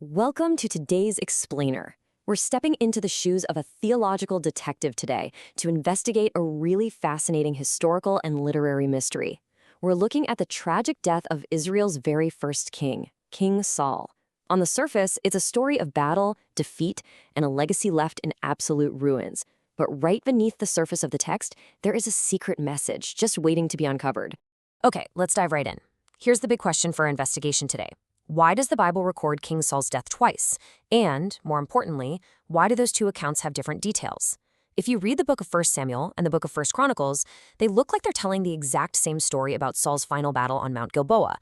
Welcome to today's Explainer. We're stepping into the shoes of a theological detective today to investigate a really fascinating historical and literary mystery. We're looking at the tragic death of Israel's very first king, King Saul. On the surface, it's a story of battle, defeat, and a legacy left in absolute ruins. But right beneath the surface of the text, there is a secret message just waiting to be uncovered. Okay, let's dive right in. Here's the big question for our investigation today. Why does the Bible record King Saul's death twice? And, more importantly, why do those two accounts have different details? If you read the book of 1 Samuel and the book of 1 Chronicles, they look like they're telling the exact same story about Saul's final battle on Mount Gilboa.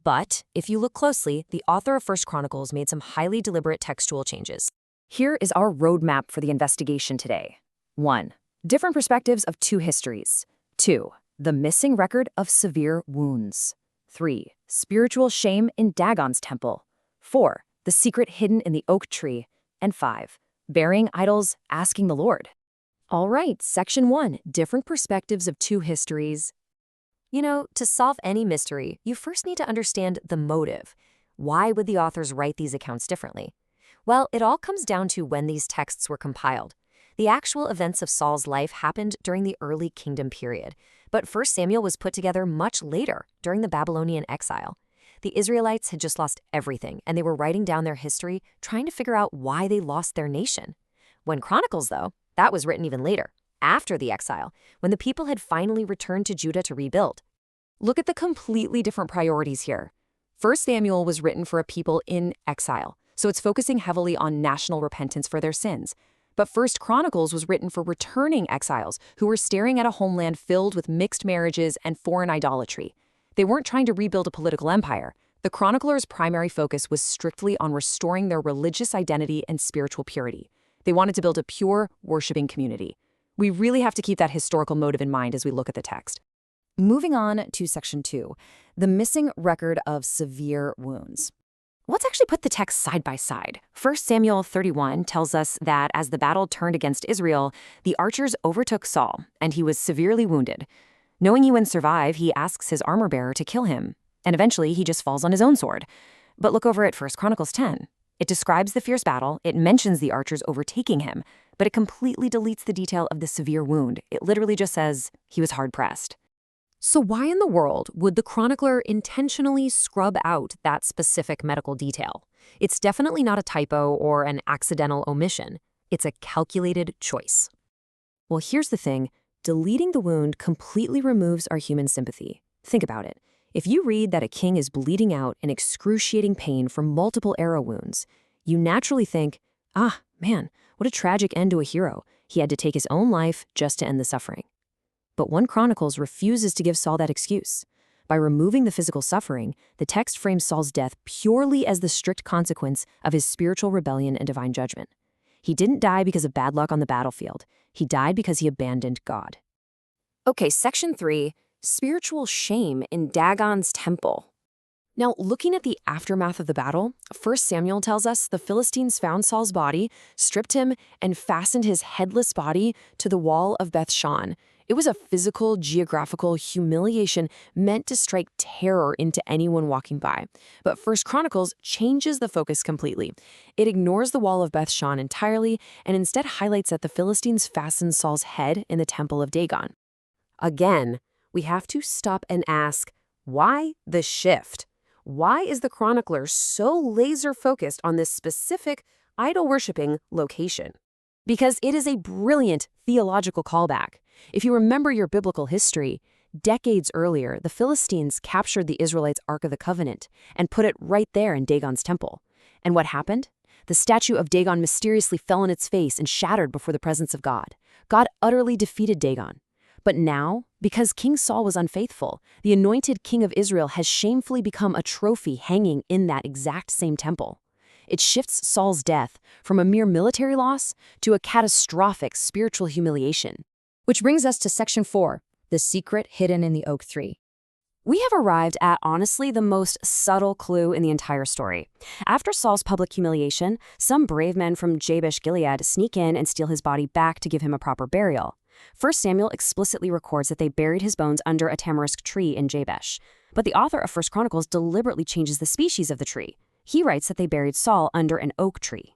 But, if you look closely, the author of 1 Chronicles made some highly deliberate textual changes. Here is our roadmap for the investigation today. 1. Different perspectives of two histories. 2. The missing record of severe wounds. 3. Spiritual shame in Dagon's temple. 4. The secret hidden in the oak tree. And 5. Burying idols, asking the Lord. All right, Section 1. Different perspectives of two histories. You know, to solve any mystery, you first need to understand the motive. Why would the authors write these accounts differently? Well, it all comes down to when these texts were compiled. The actual events of Saul's life happened during the early kingdom period, but 1 Samuel was put together much later, during the Babylonian exile. The Israelites had just lost everything, and they were writing down their history, trying to figure out why they lost their nation. When Chronicles, though, that was written even later, after the exile, when the people had finally returned to Judah to rebuild. Look at the completely different priorities here. 1 Samuel was written for a people in exile, so it's focusing heavily on national repentance for their sins. But 1 Chronicles was written for returning exiles who were staring at a homeland filled with mixed marriages and foreign idolatry. They weren't trying to rebuild a political empire. The chroniclers' primary focus was strictly on restoring their religious identity and spiritual purity. They wanted to build a pure, worshiping community. We really have to keep that historical motive in mind as we look at the text. Moving on to Section 2, the missing record of severe wounds. Let's actually put the text side by side. 1 Samuel 31 tells us that as the battle turned against Israel, the archers overtook Saul, and he was severely wounded. Knowing he wouldn't survive, he asks his armor-bearer to kill him, and eventually he just falls on his own sword. But look over at 1 Chronicles 10. It describes the fierce battle, it mentions the archers overtaking him, but it completely deletes the detail of the severe wound. It literally just says he was hard-pressed. So why in the world would the chronicler intentionally scrub out that specific medical detail? It's definitely not a typo or an accidental omission. It's a calculated choice. Well, here's the thing. Deleting the wound completely removes our human sympathy. Think about it. If you read that a king is bleeding out in excruciating pain from multiple arrow wounds, you naturally think, man, what a tragic end to a hero. He had to take his own life just to end the suffering. But 1 Chronicles refuses to give Saul that excuse. By removing the physical suffering, the text frames Saul's death purely as the strict consequence of his spiritual rebellion and divine judgment. He didn't die because of bad luck on the battlefield. He died because he abandoned God. Okay, Section 3, spiritual shame in Dagon's temple. Now, looking at the aftermath of the battle, 1 Samuel tells us the Philistines found Saul's body, stripped him, and fastened his headless body to the wall of Beth-shan. It was a physical, geographical humiliation meant to strike terror into anyone walking by. But 1 Chronicles changes the focus completely. It ignores the wall of Beth-shan entirely and instead highlights that the Philistines fastened Saul's head in the temple of Dagon. Again, we have to stop and ask, why the shift? Why is the chronicler so laser-focused on this specific idol-worshipping location? Because it is a brilliant theological callback. If you remember your biblical history, decades earlier, the Philistines captured the Israelites' Ark of the Covenant and put it right there in Dagon's temple. And what happened? The statue of Dagon mysteriously fell on its face and shattered before the presence of God. God utterly defeated Dagon. But now, because King Saul was unfaithful, the anointed king of Israel has shamefully become a trophy hanging in that exact same temple. It shifts Saul's death from a mere military loss to a catastrophic spiritual humiliation. Which brings us to Section 4, the secret hidden in the oak tree. We have arrived at, honestly, the most subtle clue in the entire story. After Saul's public humiliation, some brave men from Jabesh-Gilead sneak in and steal his body back to give him a proper burial. 1 Samuel explicitly records that they buried his bones under a tamarisk tree in Jabesh. But the author of 1 Chronicles deliberately changes the species of the tree. He writes that they buried Saul under an oak tree.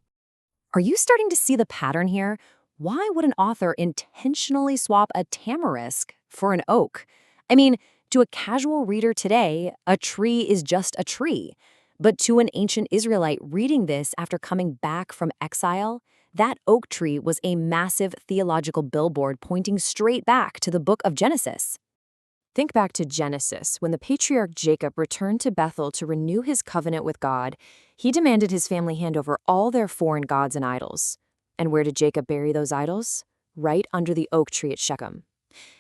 Are you starting to see the pattern here? Why would an author intentionally swap a tamarisk for an oak? I mean, to a casual reader today, a tree is just a tree. But to an ancient Israelite reading this after coming back from exile, that oak tree was a massive theological billboard pointing straight back to the book of Genesis. Think back to Genesis. When the patriarch Jacob returned to Bethel to renew his covenant with God, he demanded his family hand over all their foreign gods and idols. And where did Jacob bury those idols? Right under the oak tree at Shechem.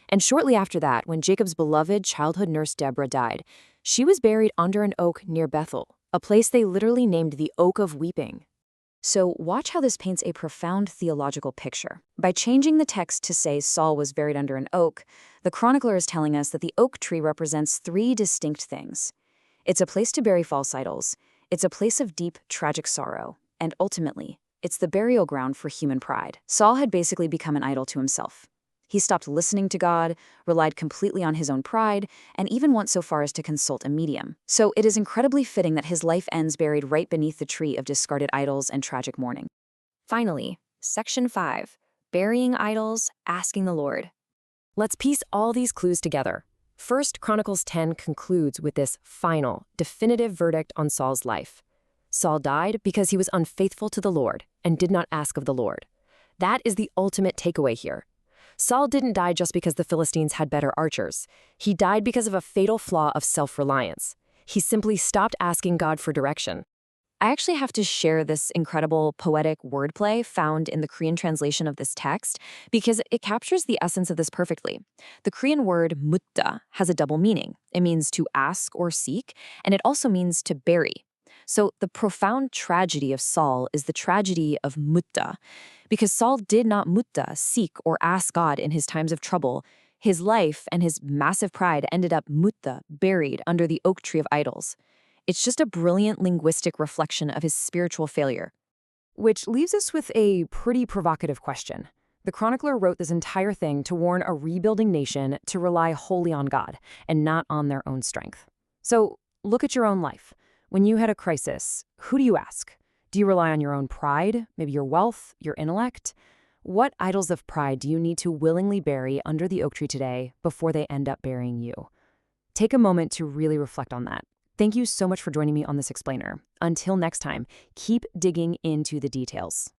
And shortly after that, when Jacob's beloved childhood nurse Deborah died, she was buried under an oak near Bethel, a place they literally named the Oak of Weeping. So watch how this paints a profound theological picture. By changing the text to say Saul was buried under an oak, the chronicler is telling us that the oak tree represents three distinct things. It's a place to bury false idols, it's a place of deep, tragic sorrow, and ultimately, it's the burial ground for human pride. Saul had basically become an idol to himself. He stopped listening to God, relied completely on his own pride, and even went so far as to consult a medium. So it is incredibly fitting that his life ends buried right beneath the tree of discarded idols and tragic mourning. Finally, Section 5, Burying Idols, Asking the Lord. Let's piece all these clues together. First, Chronicles 10 concludes with this final, definitive verdict on Saul's life. Saul died because he was unfaithful to the Lord and did not ask of the Lord. That is the ultimate takeaway here. Saul didn't die just because the Philistines had better archers. He died because of a fatal flaw of self-reliance. He simply stopped asking God for direction. I actually have to share this incredible poetic wordplay found in the Korean translation of this text because it captures the essence of this perfectly. The Korean word mutta has a double meaning. It means to ask or seek, and it also means to bury. So the profound tragedy of Saul is the tragedy of mutta. Because Saul did not mutta, seek, or ask God in his times of trouble, his life and his massive pride ended up mutta, buried under the oak tree of idols. It's just a brilliant linguistic reflection of his spiritual failure. Which leaves us with a pretty provocative question. The chronicler wrote this entire thing to warn a rebuilding nation to rely wholly on God and not on their own strength. So look at your own life. When you had a crisis, who do you ask? Do you rely on your own pride, maybe your wealth, your intellect? What idols of pride do you need to willingly bury under the oak tree today before they end up burying you? Take a moment to really reflect on that. Thank you so much for joining me on this explainer. Until next time, keep digging into the details.